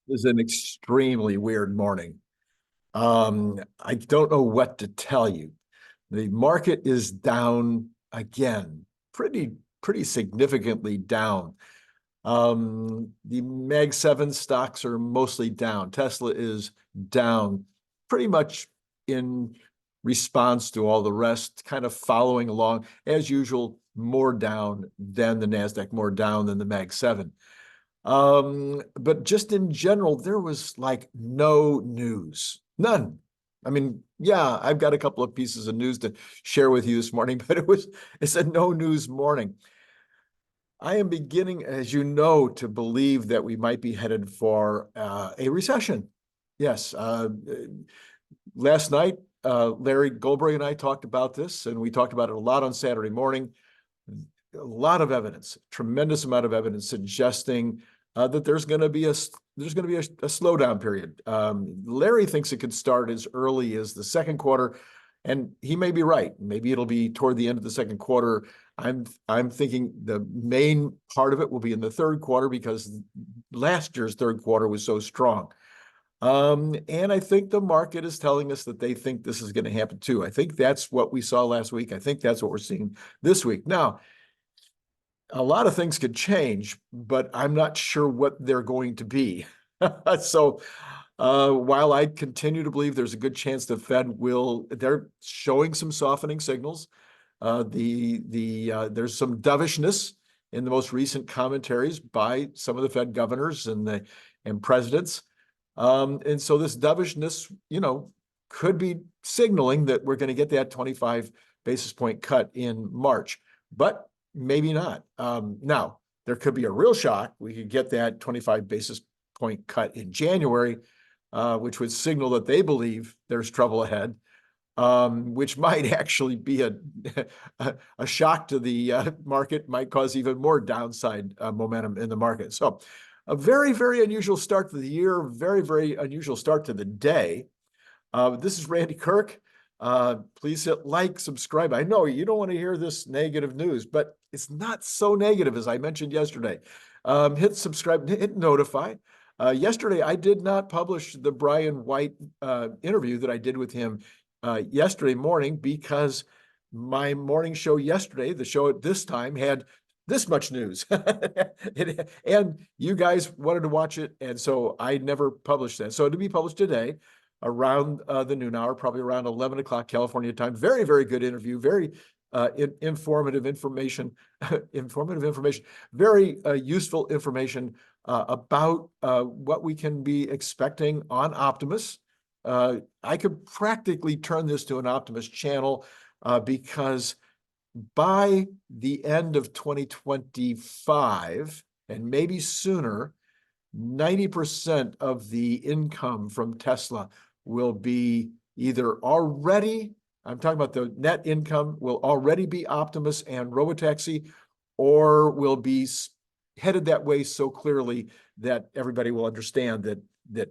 is an extremely weird morning. I don't know what to tell you. The market is down again, pretty significantly down. The Mag 7 stocks are mostly down. Tesla is down pretty much in response to all the rest, kind of following along as usual, more down than the NASDAQ, more down than the Mag 7. But just in general, there was like no news, none. I mean, yeah, I've got a couple of pieces of news to share with you this morning, but it's a no news morning. I am beginning, as you know, to believe that we might be headed for a recession. Yes. Last night, Larry Goldberg and I talked about this, and we talked about it a lot on Saturday morning. A lot of evidence, tremendous amount of evidence suggesting that there's going to be a slowdown period. Larry thinks it could start as early as the second quarter, and he may be right. Maybe it'll be toward the end of the second quarter. I'm thinking the main part of it will be in the third quarter because last year's third quarter was so strong. And I think the market is telling us that they think this is going to happen too. I think that's what we saw last week. I think that's what we're seeing this week. Now, a lot of things could change, but I'm not sure what they're going to be. So while I continue to believe there's a good chance the Fed they're showing some softening signals. There's some dovishness in the most recent commentaries by some of the Fed governors and presidents. And so this dovishness, could be signaling that we're going to get that 25 basis point cut in March, but maybe not. Now, there could be a real shock. We could get that 25 basis point cut in January, which would signal that they believe there's trouble ahead, which might actually be a shock to the market, might cause even more downside momentum in the market. So a very, very unusual start to the year, very, very unusual start to the day. This is Randy Kirk. Please hit like, subscribe. I know you don't want to hear this negative news, but it's not so negative as I mentioned yesterday. Hit subscribe, hit notify. Yesterday, I did not publish the Brian White interview that I did with him yesterday morning because my morning show yesterday, the show at this time, had this much news. And you guys wanted to watch it, and so I never published that. So it'll be published today around the noon hour, probably around 11 o'clock California time. Very, very good interview, very informative information, very useful information about what we can be expecting on Optimus. I could practically turn this to an Optimus channel because by the end of 2025, and maybe sooner, 90% of the income from Tesla will be either already, I'm talking about the net income, will already be Optimus and Robotaxi, or will be headed that way so clearly that everybody will understand that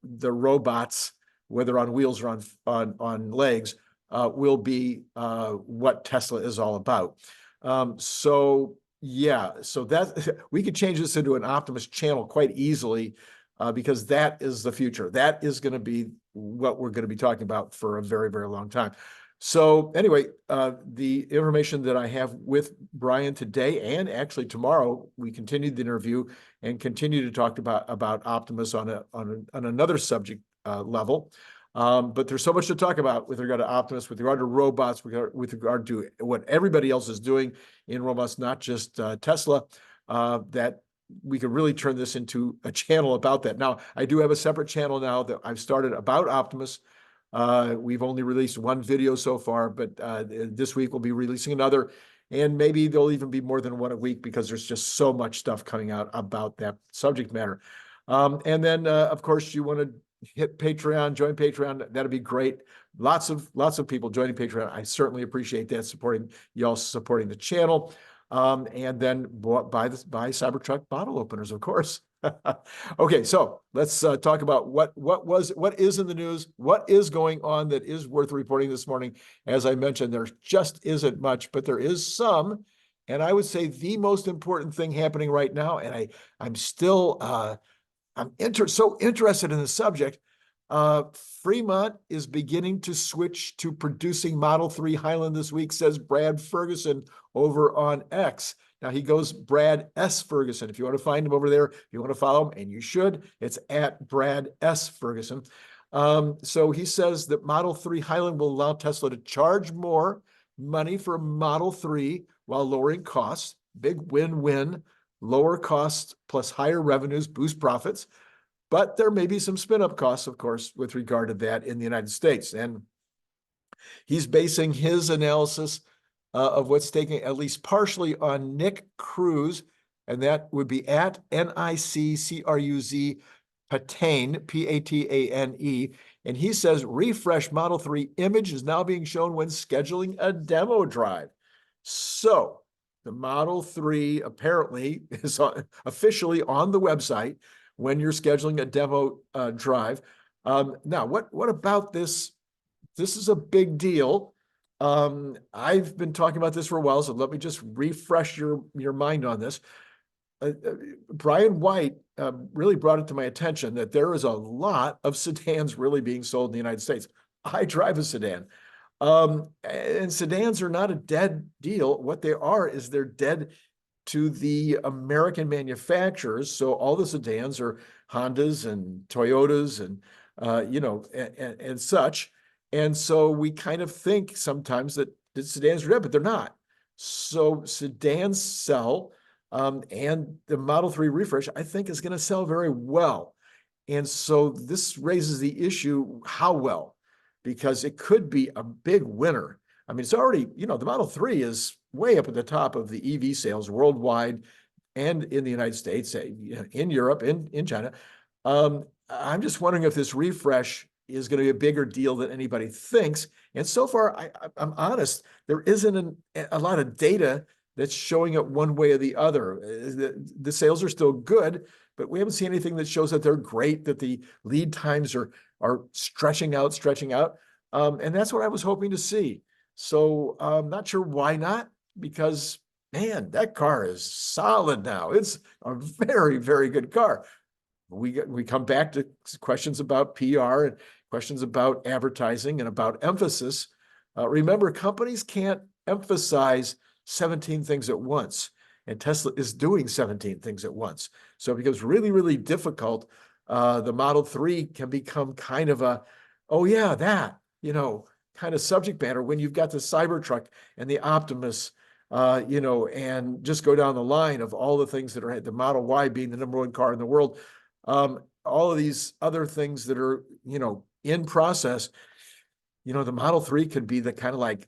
the robots, whether on wheels or on legs, will be what Tesla is all about. So that we could change this into an Optimus channel quite easily because that is the future. That is going to be what we're going to be talking about for a very, very long time. So anyway, the information that I have with Brian today and actually tomorrow, we continued the interview and continue to talk about Optimus on another subject level. But there's so much to talk about with regard to Optimus, with regard to robots, with regard to what everybody else is doing in robots, not just Tesla, that we could really turn this into a channel about that. Now, I do have a separate channel now that I've started about Optimus. We've only released one video so far, but this week we'll be releasing another. And maybe there'll even be more than one a week because there's just so much stuff coming out about that subject matter. And then, of course, you want to hit Patreon, join Patreon. That'd be great. Lots of people joining Patreon. I certainly appreciate that, supporting y'all, supporting the channel. And then buy Cybertruck bottle openers, of course. Okay, so let's talk about what is in the news, what is going on that is worth reporting this morning. As I mentioned, there just isn't much, but there is some. And I would say the most important thing happening right now, and I'm still I'm so interested in the subject. Fremont is beginning to switch to producing Model 3 Highland this week, says Brad Ferguson over on X. Now he goes Brad S. Ferguson. If you want to find him over there, if you want to follow him, and you should, it's at Brad S. Ferguson. So he says that Model 3 Highland will allow Tesla to charge more money for Model 3 while lowering costs. Big win-win. Lower costs plus higher revenues boost profits. But there may be some spin-up costs, of course, with regard to that in the United States. And he's basing his analysis of what's taking at least partially on Nick Cruz, and that would be at NICCRUZ Patane, P-A-T-A-N-E. And he says, refresh Model 3 image is now being shown when scheduling a demo drive. So the Model 3 apparently is officially on the website when you're scheduling a demo drive. Now, what about this? This is a big deal. I've been talking about this for a while, so let me just refresh your mind on this. Brian White really brought it to my attention that there is a lot of sedans really being sold in the United States. I drive a sedan. And sedans are not a dead deal. What they are is they're dead to the American manufacturers. So all the sedans are Hondas and Toyotas and, and such. And so we kind of think sometimes that the sedans are dead, but they're not. So sedans sell, and the Model 3 refresh, I think, is going to sell very well. And so this raises the issue, how well? Because it could be a big winner. I mean, it's already, the Model 3 is way up at the top of the EV sales worldwide and in the United States, in Europe, in China. I'm just wondering if this refresh is going to be a bigger deal than anybody thinks. And so far, I'm honest, there isn't a lot of data that's showing it one way or the other. The sales are still good, but we haven't seen anything that shows that they're great, that the lead times are stretching out. And that's what I was hoping to see. So I'm not sure why not, because, man, that car is solid now. It's a very, very good car. We come back to questions about PR and questions about advertising and about emphasis. Remember, companies can't emphasize 17 things at once, and Tesla is doing 17 things at once. So it becomes really, really difficult. The Model 3 can become kind of a, oh yeah, that, kind of subject matter when you've got the Cybertruck and the Optimus, and just go down the line of all the things that are the Model Y being the #1 car in the world. All of these other things that are, in process, the Model 3 could be the kind of like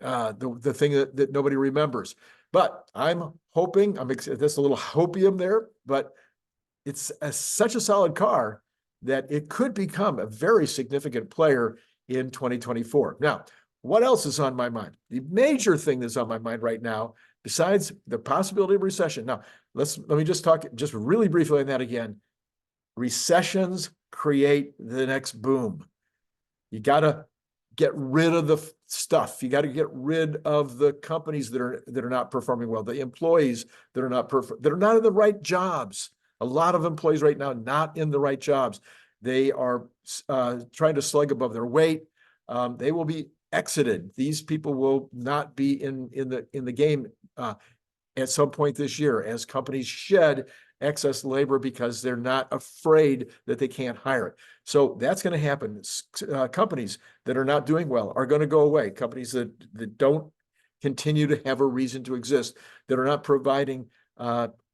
the thing that nobody remembers. But I'm hoping, there's a little hopium there, but it's such a solid car that it could become a very significant player in 2024. Now, what else is on my mind? The major thing that's on my mind right now, besides the possibility of recession. Now, let me just talk just really briefly on that again. Recessions create the next boom. You got to get rid of the stuff. You got to get rid of the companies that are not performing well, the employees that are not in the right jobs. A lot of employees right now not in the right jobs. They are trying to slug above their weight. They will be exited. These people will not be in the game at some point this year as companies shed excess labor because they're not afraid that they can't hire it. So that's going to happen. Companies that are not doing well are going to go away. Companies that don't continue to have a reason to exist, that are not providing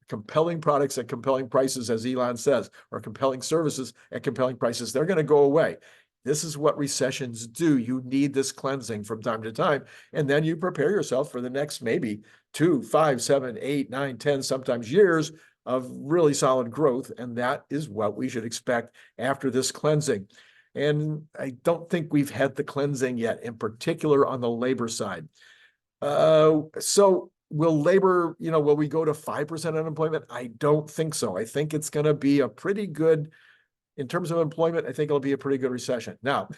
compelling products at compelling prices, as Elon says, or compelling services at compelling prices, they're going to go away. This is what recessions do. You need this cleansing from time to time, and then you prepare yourself for the next maybe 2, 5, 7, 8, 9, 10, sometimes years of really solid growth, and that is what we should expect after this cleansing. And I don't think we've had the cleansing yet, in particular on the labor side. So will labor, will we go to 5% unemployment? I don't think so. I think it's going to be a pretty good, in terms of employment, I think it'll be a pretty good recession. Now,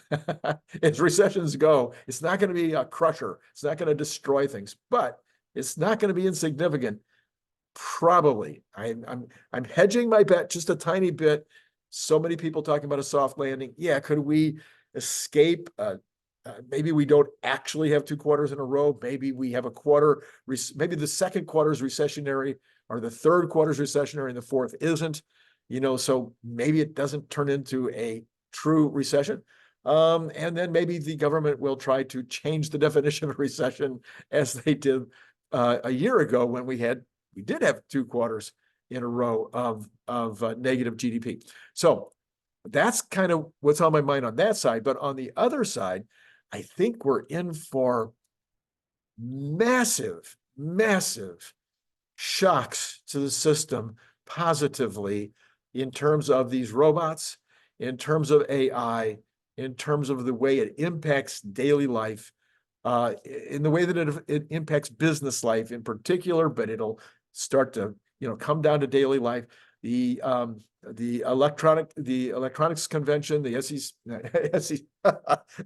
as recessions go, it's not going to be a crusher. It's not going to destroy things, but it's not going to be insignificant. Probably. I'm hedging my bet just a tiny bit. So many people talking about a soft landing. Yeah, could we escape? Maybe we don't actually have 2 quarters in a row. Maybe we have a quarter. Maybe the second quarter is recessionary, or the third quarter is recessionary, and the fourth isn't. So maybe it doesn't turn into a true recession. And then maybe the government will try to change the definition of recession, as they did a year ago when we did have 2 quarters in a row of negative GDP. So that's kind of what's on my mind on that side. But on the other side, I think we're in for massive, massive shocks to the system positively, in terms of these robots, in terms of AI, in terms of the way it impacts daily life, in the way that it impacts business life in particular, but it'll start to come down to daily life. The electronics convention, the SEC,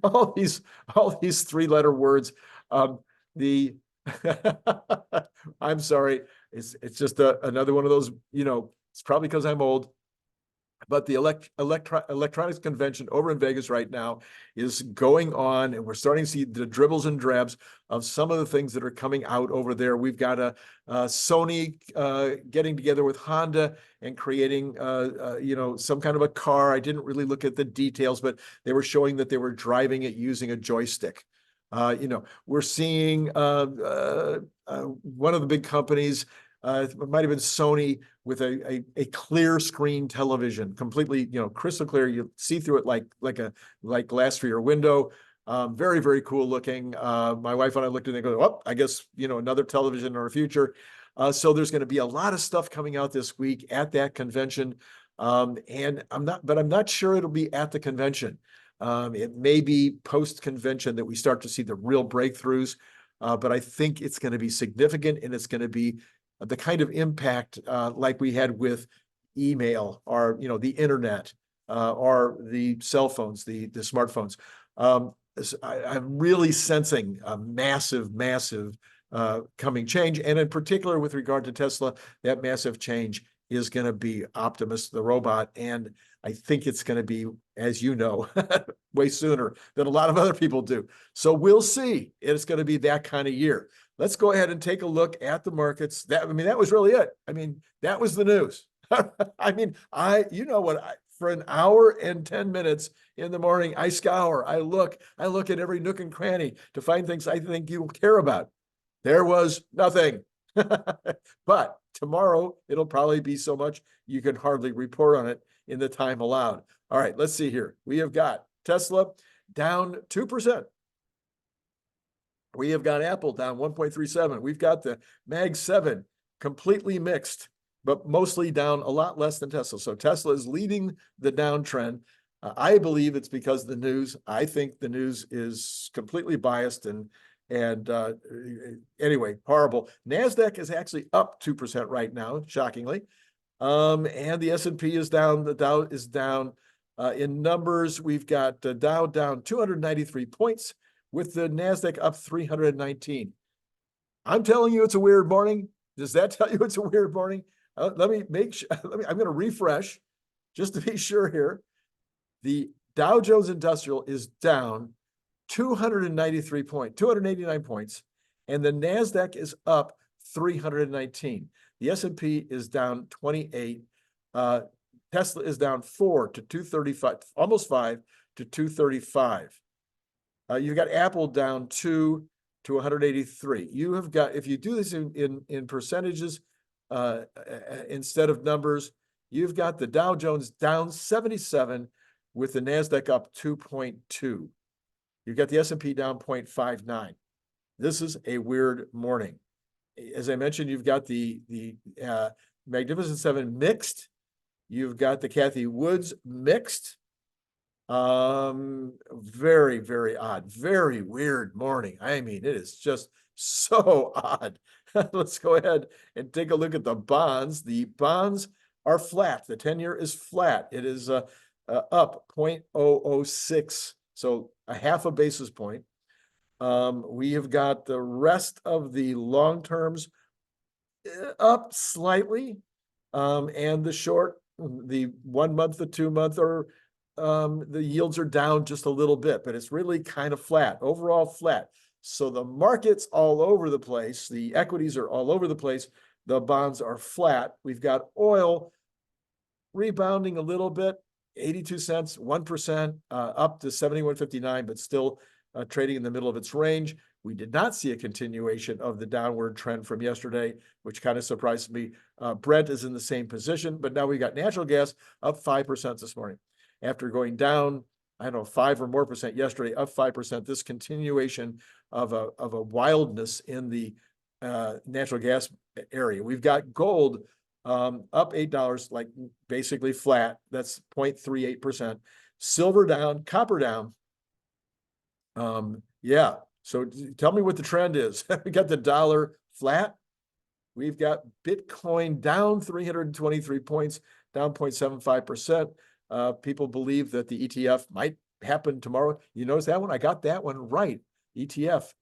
all these 3-letter words. The I'm sorry, it's just another one of those. It's probably because I'm old. But the electronics convention over in Vegas right now is going on, and we're starting to see the dribbles and drabs of some of the things that are coming out over there. We've got a Sony getting together with Honda and creating, some kind of a car. I didn't really look at the details, but they were showing that they were driving it using a joystick. We're seeing one of the big companies. It might have been Sony, with a clear screen television, completely, crystal clear. You see through it like glass through your window. Very, very cool looking. My wife and I looked at it and go, oh, I guess, another television in our future. So there's going to be a lot of stuff coming out this week at that convention. And I'm not sure it'll be at the convention. It may be post-convention that we start to see the real breakthroughs. But I think it's going to be significant, and it's going to be the kind of impact like we had with email, or the internet, or the cell phones, the smartphones. I'm really sensing a massive coming change, and in particular with regard to Tesla, that massive change is going to be Optimus, the robot, and I think it's going to be, as you know, way sooner than a lot of other people do. So we'll see. It's going to be that kind of year. Let's go ahead and take a look at the markets. That was really it. That was the news. For an hour and 10 minutes in the morning, I scour, I look at every nook and cranny to find things I think you'll care about. There was nothing. But tomorrow, it'll probably be so much you can hardly report on it in the time allowed. All right, let's see here. We have got Tesla down 2%. We have got Apple down 1.37. We've got the Mag 7 completely mixed, but mostly down a lot less than Tesla. So Tesla is leading the downtrend. I believe it's because of the news. I think the news is completely biased, and anyway, horrible. NASDAQ is actually up 2% right now, shockingly. And the S&P is down. The Dow is down. In numbers, we've got the Dow down 293 points, with the NASDAQ up 319. I'm telling you it's a weird morning. Does that tell you it's a weird morning? Let me make sure. I'm going to refresh just to be sure here. The Dow Jones Industrial is down 289 points, and the NASDAQ is up 319. The S&P is down 28. Tesla is down 4 to 235, almost 5 to 235. You've got Apple down 2 to 183. You have got, if you do this in percentages instead of numbers, you've got the Dow Jones down 77, with the NASDAQ up 2.2. You've got the S&P down 0.59. This is a weird morning. As I mentioned, you've got the Magnificent Seven mixed. You've got the Cathie Woods mixed. Very, very odd, very weird morning. It is just so odd. Let's go ahead and take a look at the bonds. The bonds are flat. The 10-year is flat. It is up 0.006, so a half a basis point. We have got the rest of the long terms up slightly. And the short, the 1 month, the 2 month, or the yields are down just a little bit, but it's really kind of flat, overall flat. So the market's all over the place. The equities are all over the place. The bonds are flat. We've got oil rebounding a little bit, 82 cents, 1%, up to 71.59, but still trading in the middle of its range. We did not see a continuation of the downward trend from yesterday, which kind of surprised me. Brent is in the same position, but now we got natural gas up 5% this morning. After going down, I don't know, 5 or more percent yesterday, up 5%. This continuation of a wildness in the natural gas area. We've got gold up $8, like basically flat. That's 0.38%. Silver down, copper down. Yeah. So tell me what the trend is. We got the dollar flat. We've got Bitcoin down 323 points, down 0.75%. People believe that the ETF might happen tomorrow. You notice that one? I got that one right. ETF.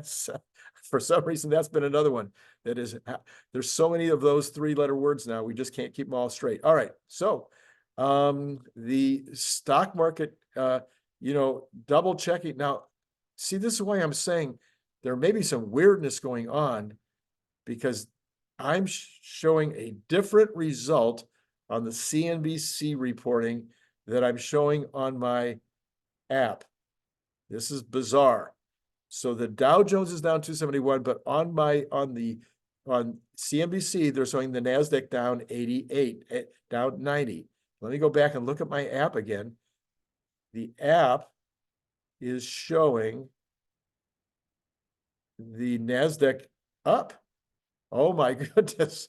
So, for some reason, that's been another one that is, there's so many of those 3-letter words now, we just can't keep them all straight. All right. So the stock market, double checking. Now, see, this is why I'm saying there may be some weirdness going on, because I'm showing a different result on the CNBC reporting that I'm showing on my app. This is bizarre. So the Dow Jones is down 271, but on CNBC, they're showing the NASDAQ down 88, down 90. Let me go back and look at my app again. The app is showing the NASDAQ up. Oh my goodness.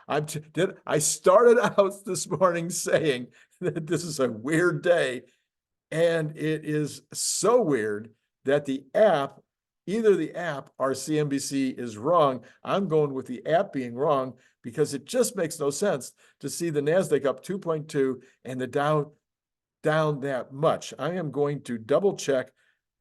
I started out this morning saying that this is a weird day, and it is so weird that the app, either the app or CNBC is wrong. I'm going with the app being wrong, because it just makes no sense to see the NASDAQ up 2.2 and the Dow down that much. I am going to double check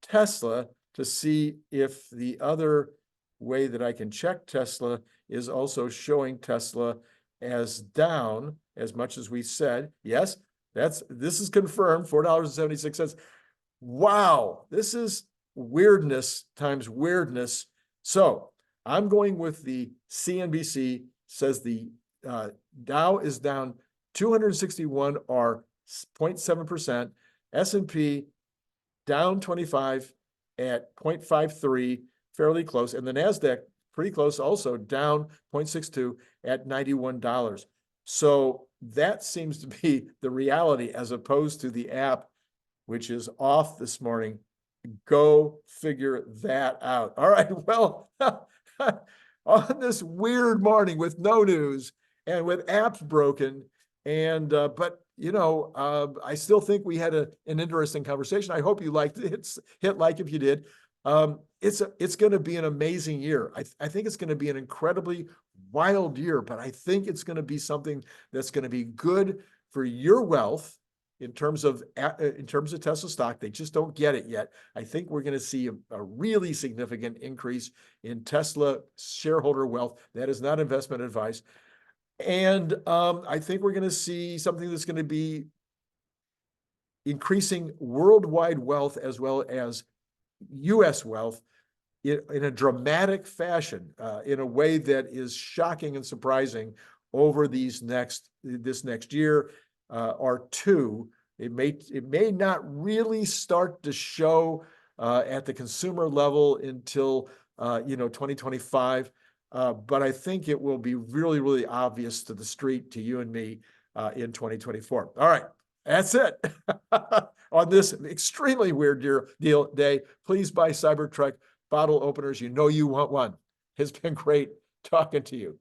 Tesla to see if the other way that I can check Tesla is also showing Tesla as down as much as we said. Yes, this is confirmed, $4.76. Wow, this is weirdness times weirdness. So I'm going with the CNBC, says the Dow is down 261 or 0.7%, S&P down 25 at 0.53, fairly close, and the NASDAQ pretty close also, down 0.62 at $91. So that seems to be the reality, as opposed to the app, which is off this morning. Go figure that out. All right, well, on this weird morning with no news and with apps broken, and but I still think we had an interesting conversation. I hope you liked it. Hit like if you did. It's going to be an amazing year. I think it's going to be an incredibly wild year, but I think it's going to be something that's going to be good for your wealth in terms of Tesla stock. They just don't get it yet. I think we're going to see a really significant increase in Tesla shareholder wealth. That is not investment advice. And I think we're going to see something that's going to be increasing worldwide wealth as well as U.S. wealth in a dramatic fashion, in a way that is shocking and surprising over this next year or two. It may not really start to show at the consumer level until 2025. But I think it will be really, really obvious to the street, to you and me, in 2024. All right, that's it. On this extremely weird day, please buy Cybertruck bottle openers. You know you want one. It's been great talking to you.